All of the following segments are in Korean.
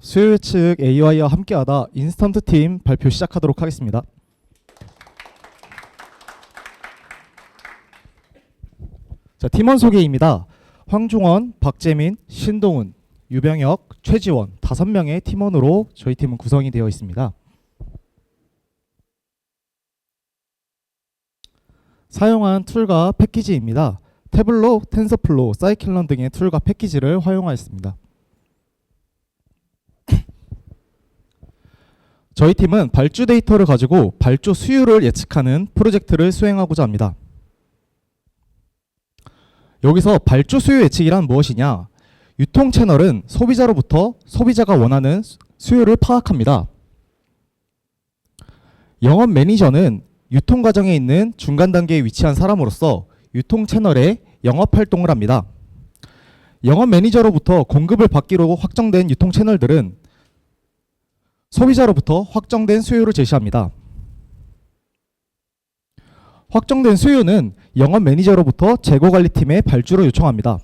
수요 예측 AI와 함께하다 인스턴트 팀 발표 시작하도록 하겠습니다. 자, 팀원 소개입니다. 황종원, 박재민, 신동훈, 유병혁, 최지원 5명의 팀원으로 저희 팀은 구성이 되어 있습니다. 사용한 툴과 패키지입니다. 태블로, 텐서플로우, 사이클런 등의 툴과 패키지를 활용하였습니다. 저희 팀은 발주 데이터를 가지고 발주 수요를 예측하는 프로젝트를 수행하고자 합니다. 여기서 발주 수요 예측이란 무엇이냐? 유통 채널은 소비자로부터 소비자가 원하는 수요를 파악합니다. 영업 매니저는 유통 과정에 있는 중간 단계에 위치한 사람으로서 유통 채널에 영업 활동을 합니다. 영업 매니저로부터 공급을 받기로 확정된 유통 채널들은 소비자로부터 확정된 수요를 제시합니다. 확정된 수요는 영업 매니저로부터 재고관리팀에 발주로 요청합니다.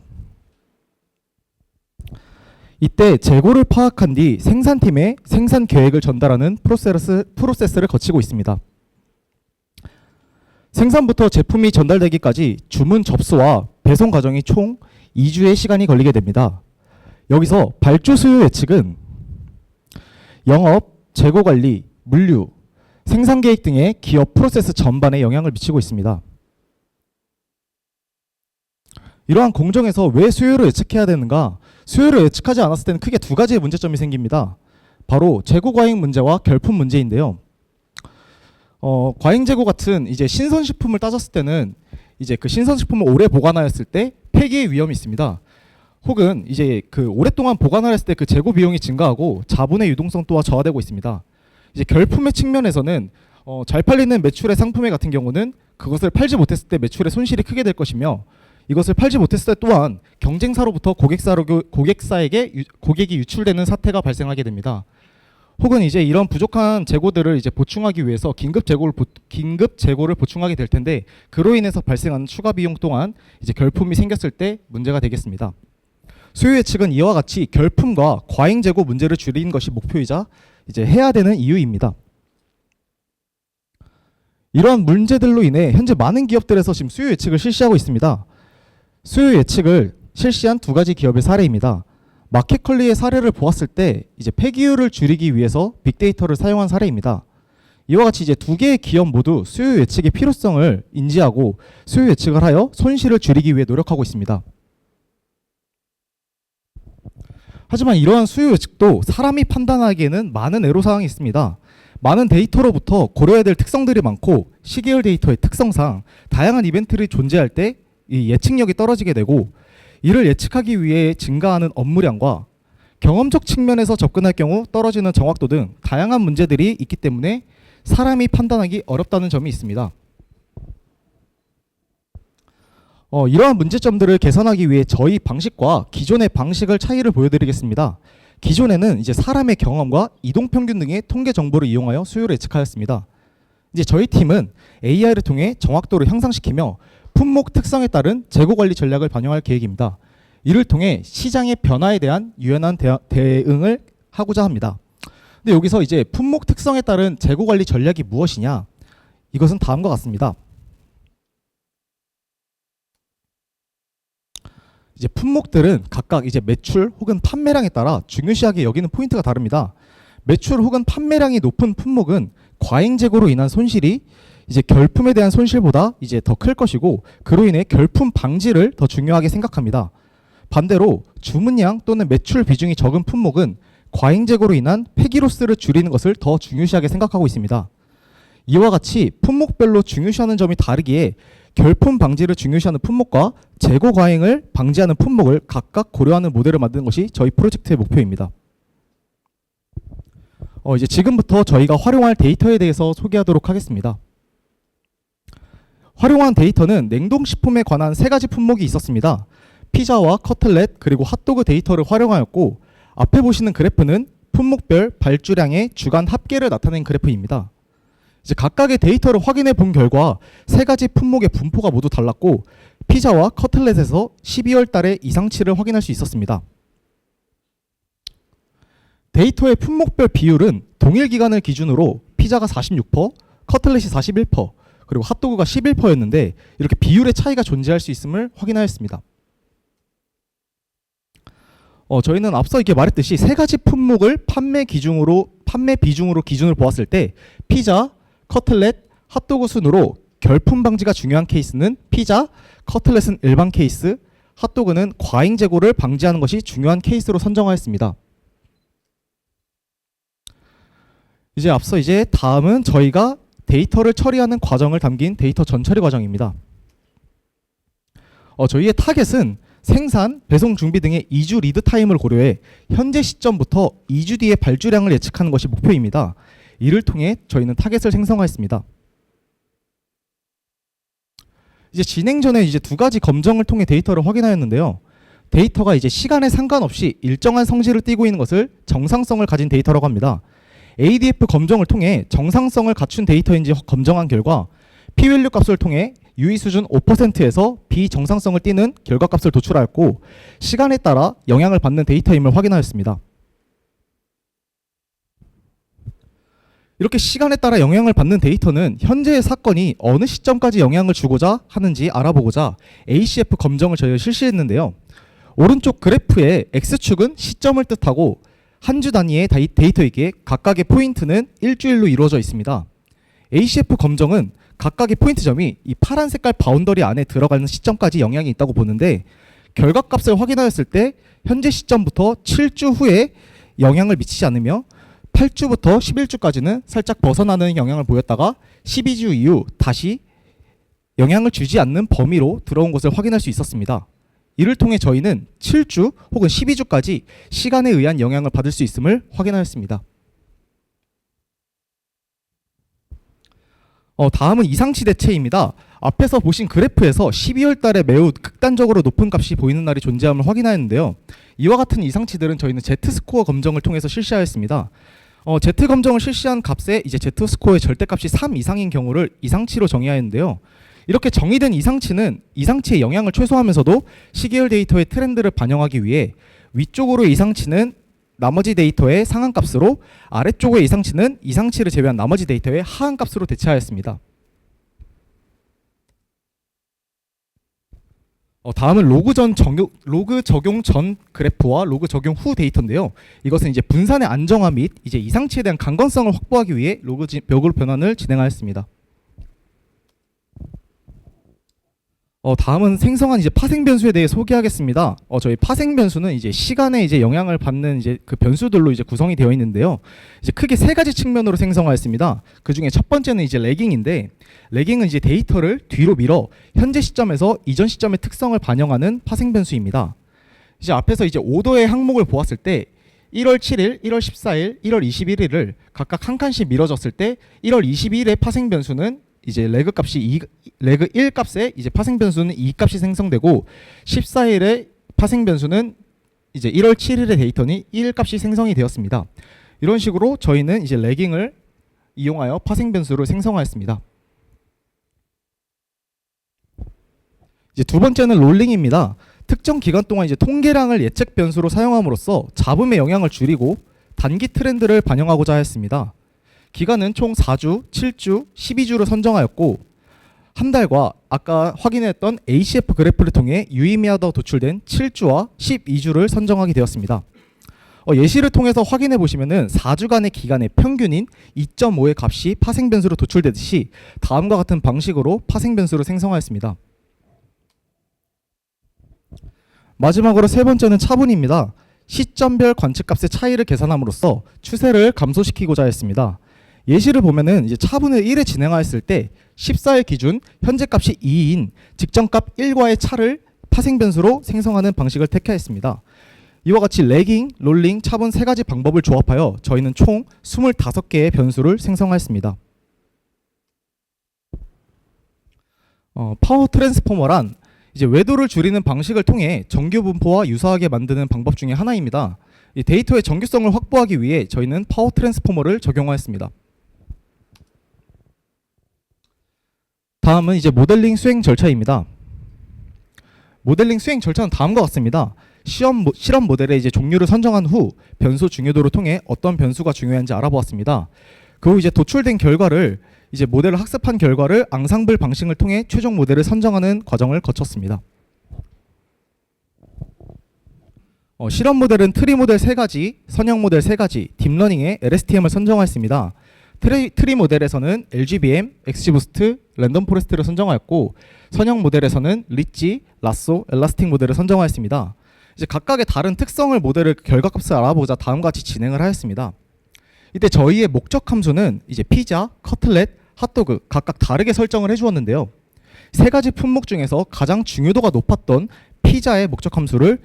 이때 재고를 파악한 뒤 생산팀에 생산 계획을 전달하는 프로세스를 거치고 있습니다. 생산부터 제품이 전달되기까지 주문 접수와 배송 과정이 총 2주의 시간이 걸리게 됩니다. 여기서 발주 수요 예측은 영업, 재고관리, 물류, 생산계획 등의 기업 프로세스 전반에 영향을 미치고 있습니다. 이러한 공정에서 왜 수요를 예측해야 되는가? 수요를 예측하지 않았을 때는 크게 2가지의 문제점이 생깁니다. 바로 재고 과잉 문제와 결품 문제인데요. 과잉 재고 같은 이제 신선식품을 따졌을 때는 이제 그 신선식품을 오래 보관하였을 때 폐기의 위험이 있습니다. 혹은 이제 그 오랫동안 보관을 했을 때 그 재고 비용이 증가하고 자본의 유동성 또한 저하되고 있습니다. 이제 결품의 측면에서는 잘 팔리는 매출의 상품의 같은 경우는 그것을 팔지 못했을 때 매출의 손실이 크게 될 것이며, 이것을 팔지 못했을 때 또한 경쟁사로부터 고객사에게 고객이 유출되는 사태가 발생하게 됩니다. 혹은 이제 이런 부족한 재고들을 이제 보충하기 위해서 긴급 재고를 보충하게 될 텐데, 그로 인해서 발생하는 추가 비용 또한 이제 결품이 생겼을 때 문제가 되겠습니다. 수요 예측은 이와 같이 결품과 과잉 재고 문제를 줄이는 것이 목표이자 이제 해야 되는 이유입니다. 이러한 문제들로 인해 현재 많은 기업들에서 지금 수요 예측을 실시하고 있습니다. 수요 예측을 실시한 2가지 기업의 사례입니다. 마켓컬리의 사례를 보았을 때 이제 폐기율을 줄이기 위해서 빅데이터를 사용한 사례입니다. 이와 같이 이제 2개의 기업 모두 수요 예측의 필요성을 인지하고 수요 예측을 하여 손실을 줄이기 위해 노력하고 있습니다. 하지만 이러한 수요 예측도 사람이 판단하기에는 많은 애로사항이 있습니다. 많은 데이터로부터 고려해야 될 특성들이 많고, 시계열 데이터의 특성상 다양한 이벤트들이 존재할 때 이 예측력이 떨어지게 되고, 이를 예측하기 위해 증가하는 업무량과 경험적 측면에서 접근할 경우 떨어지는 정확도 등 다양한 문제들이 있기 때문에 사람이 판단하기 어렵다는 점이 있습니다. 이러한 문제점들을 개선하기 위해 저희 방식과 기존의 방식을 차이를 보여드리겠습니다. 기존에는 이제 사람의 경험과 이동평균 등의 통계 정보를 이용하여 수요를 예측하였습니다. 이제 저희 팀은 AI를 통해 정확도를 향상시키며 품목 특성에 따른 재고관리 전략을 반영할 계획입니다. 이를 통해 시장의 변화에 대한 유연한 대응을 하고자 합니다. 근데 여기서 이제 품목 특성에 따른 재고관리 전략이 무엇이냐? 이것은 다음과 같습니다. 이제 품목들은 각각 이제 매출 혹은 판매량에 따라 중요시하게 여기는 포인트가 다릅니다. 매출 혹은 판매량이 높은 품목은 과잉 재고로 인한 손실이 이제 결품에 대한 손실보다 이제 더 클 것이고, 그로 인해 결품 방지를 더 중요하게 생각합니다. 반대로 주문량 또는 매출 비중이 적은 품목은 과잉 재고로 인한 폐기 로스를 줄이는 것을 더 중요시하게 생각하고 있습니다. 이와 같이 품목별로 중요시하는 점이 다르기에 결품 방지를 중요시하는 품목과 재고 과잉을 방지하는 품목을 각각 고려하는 모델을 만드는 것이 저희 프로젝트의 목표입니다. 이제 지금부터 저희가 활용할 데이터에 대해서 소개하도록 하겠습니다. 활용한 데이터는 냉동식품에 관한 3가지 품목이 있었습니다. 피자와 커틀렛 그리고 핫도그 데이터를 활용하였고, 앞에 보시는 그래프는 품목별 발주량의 주간 합계를 나타낸 그래프입니다. 이제 각각의 데이터를 확인해 본 결과 3가지 품목의 분포가 모두 달랐고, 피자와 커틀렛에서 12월 달에 이상치를 확인할 수 있었습니다. 데이터의 품목별 비율은 동일 기간을 기준으로 피자가 46%, 커틀렛이 41%, 그리고 핫도그가 11%였는데 이렇게 비율의 차이가 존재할 수 있음을 확인하였습니다. 저희는 앞서 이렇게 말했듯이 세 가지 품목을 판매 비중으로 기준을 보았을 때 피자, 커틀렛, 핫도그 순으로 결품 방지가 중요한 케이스는 피자, 커틀렛은 일반 케이스, 핫도그는 과잉 재고를 방지하는 것이 중요한 케이스로 선정하였습니다. 이제 다음은 저희가 데이터를 처리하는 과정을 담긴 데이터 전처리 과정입니다. 저희의 타겟은 생산, 배송 준비 등의 2주 리드 타임을 고려해 현재 시점부터 2주 뒤의 발주량을 예측하는 것이 목표입니다. 이를 통해 저희는 타겟을 생성하였습니다. 이제 진행 전에 이제 두 가지 검정을 통해 데이터를 확인하였는데요. 데이터가 이제 시간에 상관없이 일정한 성질을 띠고 있는 것을 정상성을 가진 데이터라고 합니다. ADF 검정을 통해 정상성을 갖춘 데이터인지 검정한 결과 p-value 값을 통해 유의 수준 5%에서 비정상성을 띠는 결과값을 도출하였고 시간에 따라 영향을 받는 데이터임을 확인하였습니다. 이렇게 시간에 따라 영향을 받는 데이터는 현재의 사건이 어느 시점까지 영향을 주고자 하는지 알아보고자 ACF 검정을 저희가 실시했는데요. 오른쪽 그래프의 X축은 시점을 뜻하고 한 주 단위의 데이터이기에 각각의 포인트는 일주일로 이루어져 있습니다. ACF 검정은 각각의 포인트점이 이 파란 색깔 바운더리 안에 들어가는 시점까지 영향이 있다고 보는데 결과값을 확인하였을 때 현재 시점부터 7주 후에 영향을 미치지 않으며 8주부터 11주까지는 살짝 벗어나는 영향을 보였다가 12주 이후 다시 영향을 주지 않는 범위로 들어온 것을 확인할 수 있었습니다. 이를 통해 저희는 7주 혹은 12주까지 시간에 의한 영향을 받을 수 있음을 확인하였습니다. 다음은 이상치 대체입니다. 앞에서 보신 그래프에서 12월 달에 매우 극단적으로 높은 값이 보이는 날이 존재함을 확인하였는데요. 이와 같은 이상치들은 저희는 Z스코어 검정을 통해서 실시하였습니다. Z 검정을 실시한 값에 이제 Z스코어의 절대값이 3 이상인 경우를 이상치로 정의하였는데요. 이렇게 정의된 이상치는 이상치의 영향을 최소화하면서도 시계열 데이터의 트렌드를 반영하기 위해 위쪽으로의 이상치는 나머지 데이터의 상한값으로 아래쪽의 이상치는 이상치를 제외한 나머지 데이터의 하한값으로 대체하였습니다. 다음은 로그 적용 전 그래프와 로그 적용 후 데이터인데요. 이것은 이제 분산의 안정화 및 이제 이상치에 대한 강건성을 확보하기 위해 로그 변환을 진행하였습니다. 다음은 생성한 이제 파생 변수에 대해 소개하겠습니다. 저희 파생 변수는 이제 시간에 이제 영향을 받는 이제 그 변수들로 이제 구성이 되어 있는데요. 이제 크게 세 가지 측면으로 생성하였습니다. 그 중에 첫 번째는 이제 레깅인데, 레깅은 이제 데이터를 뒤로 밀어 현재 시점에서 이전 시점의 특성을 반영하는 파생 변수입니다. 이제 앞에서 이제 오더의 항목을 보았을 때 1월 7일, 1월 14일, 1월 21일을 각각 한 칸씩 밀어줬을 때 1월 22일의 파생 변수는 이제 레그 1 값에 이제 파생 변수는 2 값이 생성되고 14일의 파생 변수는 이제 1월 7일의 데이터니 1 값이 생성이 되었습니다. 이런 식으로 저희는 이제 레깅을 이용하여 파생 변수를 생성하였습니다. 이제 두 번째는 롤링입니다. 특정 기간 동안 이제 통계량을 예측 변수로 사용함으로써 잡음의 영향을 줄이고 단기 트렌드를 반영하고자 하였습니다. 기간은 총 4주, 7주, 12주로 선정하였고 한 달과 아까 확인했던 ACF 그래프를 통해 유의미하다 도출된 7주와 12주를 선정하게 되었습니다. 예시를 통해서 확인해 보시면은 4주간의 기간의 평균인 2.5의 값이 파생 변수로 도출되듯이 다음과 같은 방식으로 파생 변수를 생성하였습니다. 마지막으로 세 번째는 차분입니다. 시점별 관측값의 차이를 계산함으로써 추세를 감소시키고자 했습니다. 예시를 보면은 이제 차분을 1에 진행하였을 때 14일 기준 현재 값이 2인 직전값 1과의 차를 파생 변수로 생성하는 방식을 택하였습니다. 이와 같이 레깅, 롤링, 차분 세 가지 방법을 조합하여 저희는 총 25개의 변수를 생성하였습니다. 파워 트랜스포머란 이제 외도를 줄이는 방식을 통해 정규 분포와 유사하게 만드는 방법 중에 하나입니다. 이 데이터의 정규성을 확보하기 위해 저희는 파워 트랜스포머를 적용하였습니다. 다음은 이제 모델링 수행 절차입니다. 모델링 수행 절차는 다음과 같습니다. 실험 모델의 이제 종류를 선정한 후 변수 중요도를 통해 어떤 변수가 중요한지 알아보았습니다. 그 후 이제 도출된 결과를 이제 모델을 학습한 결과를 앙상블 방식을 통해 최종 모델을 선정하는 과정을 거쳤습니다. 실험 모델은 트리 모델 3가지, 선형 모델 3가지, 딥러닝의 LSTM을 선정하였습니다. 트리 모델에서는 LGBM, XGBoost, 랜덤 포레스트를 선정하였고 선형 모델에서는 리치, 라쏘, 엘라스틱 모델을 선정하였습니다. 이제 각각의 다른 특성을 모델의 결과값을 알아보자 다음과 같이 진행을 하였습니다. 이때 저희의 목적 함수는 이제 피자, 커틀렛, 핫도그 각각 다르게 설정을 해주었는데요. 3가지 품목 중에서 가장 중요도가 높았던 피자의 목적 함수를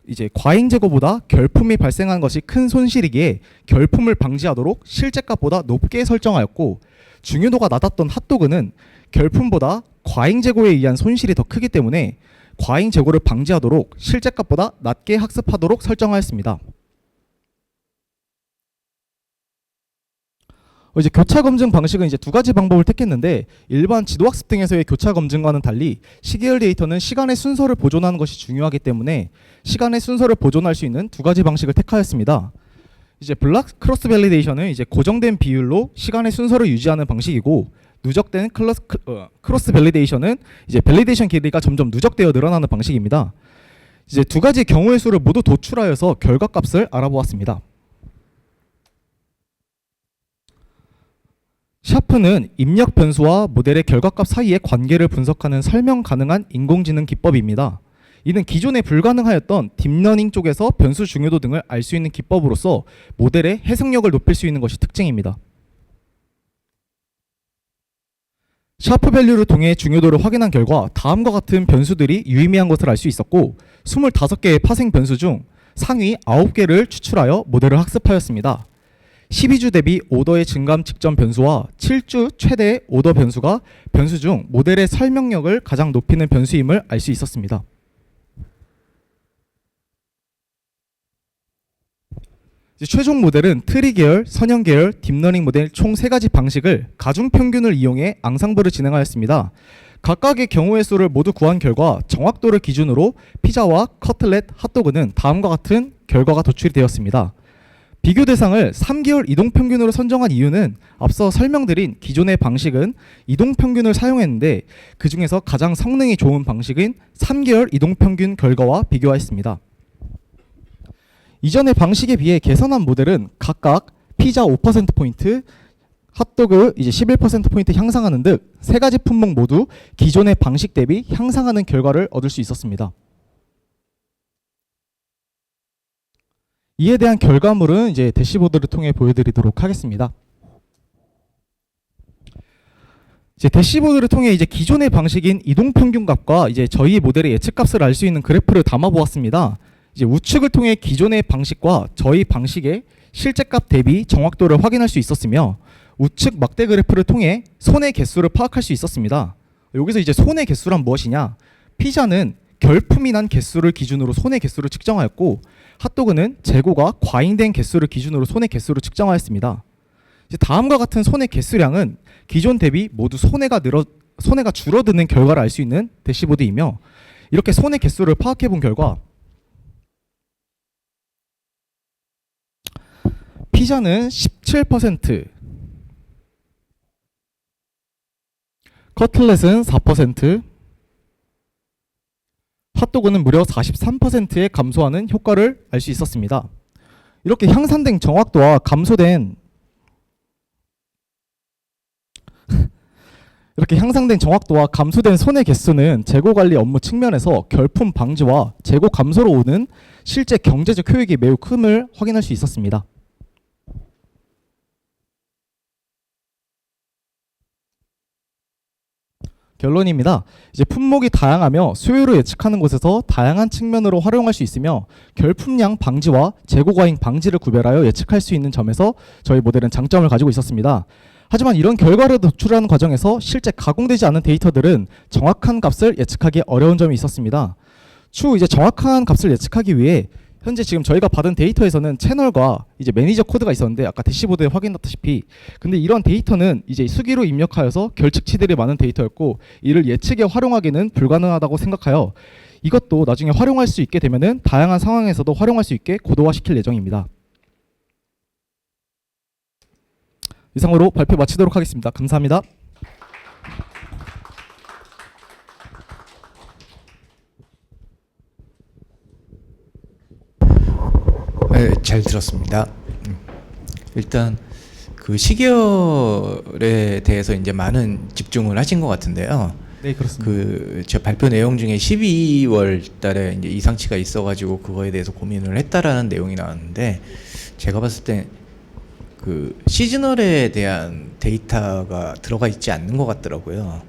이제 과잉 재고보다 결품이 발생한 것이 큰 손실이기에 결품을 방지하도록 실제값보다 높게 설정하였고, 중요도가 낮았던 핫도그는 결품보다 과잉 재고에 의한 손실이 더 크기 때문에 과잉 재고를 방지하도록 실제값보다 낮게 학습하도록 설정하였습니다. 이제 교차 검증 방식은 이제 2가지 방법을 택했는데, 일반 지도학습 등에서의 교차 검증과는 달리 시계열 데이터는 시간의 순서를 보존하는 것이 중요하기 때문에 시간의 순서를 보존할 수 있는 2가지 방식을 택하였습니다. 이제 블락 크로스 밸리데이션은 이제 고정된 비율로 시간의 순서를 유지하는 방식이고, 누적된 크로스 밸리데이션은 이제 밸리데이션 길이가 점점 누적되어 늘어나는 방식입니다. 이제 2가지 경우의 수를 모두 도출하여서 결과값을 알아보았습니다. 샤프는 입력 변수와 모델의 결과값 사이의 관계를 분석하는 설명 가능한 인공지능 기법입니다. 이는 기존에 불가능하였던 딥러닝 쪽에서 변수 중요도 등을 알 수 있는 기법으로서 모델의 해석력을 높일 수 있는 것이 특징입니다. 샤프 밸류를 통해 중요도를 확인한 결과 다음과 같은 변수들이 유의미한 것을 알 수 있었고, 25개의 파생 변수 중 상위 9개를 추출하여 모델을 학습하였습니다. 12주 대비 오더의 증감 직전 변수와 7주 최대 오더 변수가 변수 중 모델의 설명력을 가장 높이는 변수임을 알 수 있었습니다. 이제 최종 모델은 트리 계열, 선형 계열, 딥러닝 모델 총 3가지 방식을 가중평균을 이용해 앙상블을 진행하였습니다. 각각의 경우의 수를 모두 구한 결과 정확도를 기준으로 피자와 커틀렛, 핫도그는 다음과 같은 결과가 도출이 되었습니다. 비교 대상을 3개월 이동평균으로 선정한 이유는 앞서 설명드린 기존의 방식은 이동평균을 사용했는데 그 중에서 가장 성능이 좋은 방식인 3개월 이동평균 결과와 비교하였습니다. 이전의 방식에 비해 개선한 모델은 각각 피자 5%포인트, 핫도그 이제 11%포인트 향상하는 등 3가지 품목 모두 기존의 방식 대비 향상하는 결과를 얻을 수 있었습니다. 이에 대한 결과물은 이제 대시보드를 통해 보여드리도록 하겠습니다. 이제 대시보드를 통해 이제 기존의 방식인 이동평균값과 이제 저희 모델의 예측값을 알 수 있는 그래프를 담아 보았습니다. 이제 우측을 통해 기존의 방식과 저희 방식의 실제값 대비 정확도를 확인할 수 있었으며, 우측 막대 그래프를 통해 손의 개수를 파악할 수 있었습니다. 여기서 이제 손의 개수란 무엇이냐? 피자는 결품이 난 개수를 기준으로 손의 개수를 측정하였고, 핫도그는 재고가 과잉된 개수를 기준으로 손의 개수를 측정하였습니다. 이제 다음과 같은 손의 개수량은 기존 대비 모두 손해가 줄어드는 결과를 알 수 있는 대시보드이며, 이렇게 손의 개수를 파악해 본 결과 피자는 17%, 커틀렛은 4%, 핫도그는 무려 43%의 감소하는 효과를 알 수 있었습니다. 이렇게 향상된 정확도와 감소된 손해 개수는 재고 관리 업무 측면에서 결품 방지와 재고 감소로 오는 실제 경제적 효익이 매우 큼을 확인할 수 있었습니다. 결론입니다. 이제 품목이 다양하며 수요를 예측하는 곳에서 다양한 측면으로 활용할 수 있으며, 결품량 방지와 재고 과잉 방지를 구별하여 예측할 수 있는 점에서 저희 모델은 장점을 가지고 있었습니다. 하지만 이런 결과를 도출하는 과정에서 실제 가공되지 않은 데이터들은 정확한 값을 예측하기 어려운 점이 있었습니다. 추후 이제 정확한 값을 예측하기 위해 현재 지금 저희가 받은 데이터에서는 채널과 이제 매니저 코드가 있었는데, 아까 대시보드에 확인했다시피 근데 이런 데이터는 이제 수기로 입력하여서 결측치들이 많은 데이터였고, 이를 예측에 활용하기는 불가능하다고 생각하여 이것도 나중에 활용할 수 있게 되면은 다양한 상황에서도 활용할 수 있게 고도화시킬 예정입니다. 이상으로 발표 마치도록 하겠습니다. 감사합니다. 네, 잘 들었습니다. 일단 그 시계열에 대해서 이제 많은 집중을 하신 것 같은데요. 네, 그렇습니다. 그 제 발표 내용 중에 12월 달에 이제 이상치가 있어가지고 그거에 대해서 고민을 했다라는 내용이 나왔는데, 제가 봤을 때 그 시즈널에 대한 데이터가 들어가 있지 않는 것 같더라고요.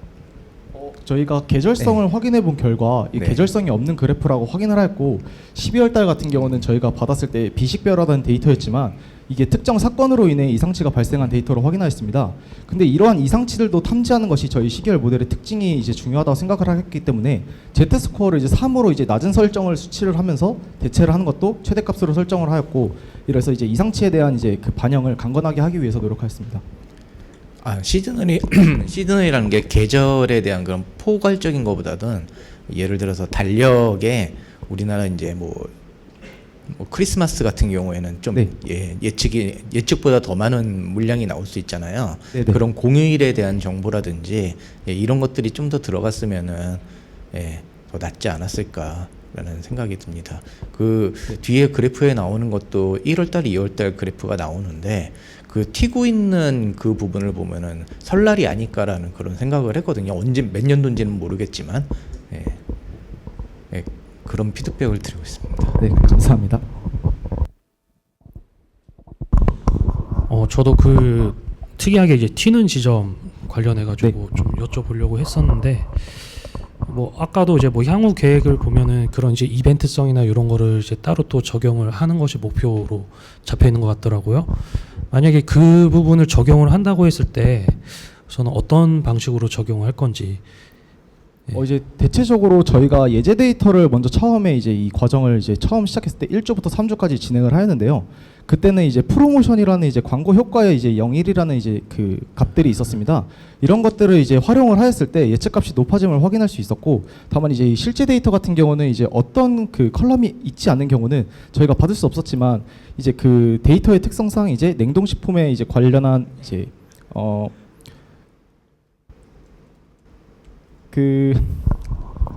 저희가 계절성을 확인해 본 결과 이 네. 계절성이 없는 그래프라고 확인을 했고, 12월 달 같은 경우는 저희가 받았을 때 비식별화된 데이터였지만 이게 특정 사건으로 인해 이상치가 발생한 데이터로 확인하였습니다. 근데 이러한 이상치들도 탐지하는 것이 저희 시계열 모델의 특징이 이제 중요하다고 생각을 했기 때문에 Z 스코어를 이제 3으로 이제 낮은 설정을 수치를 하면서 대체를 하는 것도 최대값으로 설정을 하였고, 이래서 이제 이상치에 대한 이제 그 반영을 강건하게 하기 위해서 노력하였습니다. 아, 시즈널이라는 게 계절에 대한 그런 포괄적인 것보다는, 예를 들어서 달력에 우리나라 이제 뭐 크리스마스 같은 경우에는 좀 네. 예측보다 더 많은 물량이 나올 수 있잖아요. 네네. 그런 공휴일에 대한 정보라든지 이런 것들이 좀 더 들어갔으면은 더 낫지 않았을까라는 생각이 듭니다. 그 뒤에 그래프에 나오는 것도 1월달, 2월달 그래프가 나오는데, 그 튀고 있는 그 부분을 보면은 설날이 아닐까라는 그런 생각을 했거든요. 언제 몇 년도인지는 모르겠지만 그런 피드백을 드리고 있습니다. 네, 감사합니다. 저도 그 특이하게 이제 튀는 지점 관련해 가지고 좀 여쭤보려고 했었는데, 뭐 아까도 이제 뭐 향후 계획을 보면은 그런 이제 이벤트성이나 이런 거를 이제 따로 또 적용을 하는 것이 목표로 잡혀 있는 것 같더라고요. 만약에 그 부분을 적용을 한다고 했을 때 저는 어떤 방식으로 적용을 할 건지. 이제 대체적으로 저희가 예제 데이터를 먼저 처음에 이제 이 과정을 이제 처음 시작했을 때 1주부터 3주까지 진행을 하였는데요. 그때는 이제 프로모션이라는 이제 광고 효과에 이제 0.1이라는 이제 그 값들이 있었습니다. 이런 것들을 이제 활용을 하였을 때 예측값이 높아짐을 확인할 수 있었고, 다만 이제 이 실제 데이터 같은 경우는 이제 어떤 그 컬럼이 있지 않는 경우는 저희가 받을 수 없었지만, 이제 그 데이터의 특성상 이제 냉동식품에 이제 관련한 이제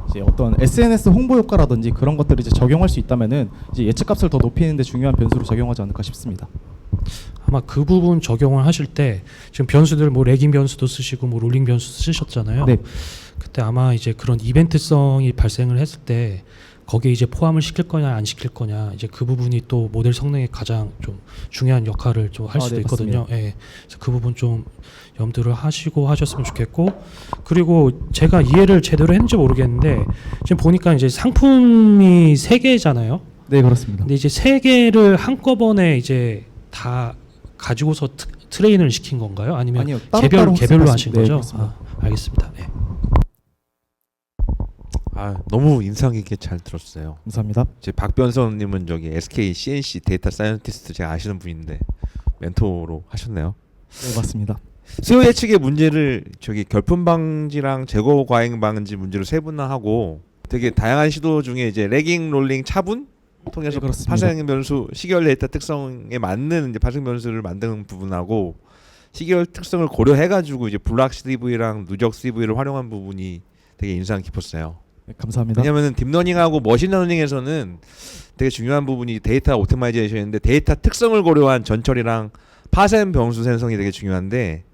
이제 어떤 SNS 홍보 효과라든지 그런 것들을 이제 적용할 수 있다면은 이제 예측값을 더 높이는 데 중요한 변수로 적용하지 않을까 싶습니다. 아마 그 부분 적용을 하실 때 지금 변수들 뭐 레깅 변수도 쓰시고 뭐 롤링 변수 쓰셨잖아요. 네. 그때 아마 이제 그런 이벤트성이 발생을 했을 때 거기에 이제 포함을 시킬 거냐 안 시킬 거냐, 이제 그 부분이 또 모델 성능에 가장 좀 중요한 역할을 좀 할 수도 네, 있거든요. 맞습니다. 예. 그래서 그 부분 좀 염두를 하시고 하셨으면 좋겠고, 그리고 제가 이해를 제대로 했는지 모르겠는데 지금 보니까 이제 상품이 3개잖아요. 네, 그렇습니다. 근데 이제 3개를 한꺼번에 이제 다 가지고서 트레인을 시킨 건가요? 아니면 아니요, 따로따로 개별로 하신 네, 거죠? 그렇습니다. 알겠습니다. 네. 너무 인상 깊게 잘 들었어요. 감사합니다. 제 박변선님은 저기 SK CNC 데이터 사이언티스트 제가 아시는 분인데 멘토로 하셨네요. 네, 맞습니다. 수요 예측의 문제를 저기 결핍 방지랑 재고 과잉 방지 문제로 세분화하고, 되게 다양한 시도 중에 이제 레깅, 롤링, 차분 통해서 네, 그렇습니다. 파생 변수, 시계열 데이터 특성에 맞는 이제 파생 변수를 만드는 부분하고, 시계열 특성을 고려해가지고 이제 블락 CV랑 누적 CV를 활용한 부분이 되게 인상 깊었어요. 네, 감사합니다. 왜냐하면 딥러닝하고 머신러닝에서는 되게 중요한 부분이 데이터 오토마이제이션인데, 데이터 특성을 고려한 전처리랑 파생 변수 생성이 되게 중요한데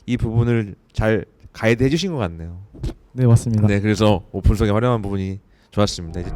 이 부분을 잘 가이드 해주신 것 같네요. 네, 맞습니다. 네, 그래서 오픈성에 활용한 부분이 좋았습니다. 이제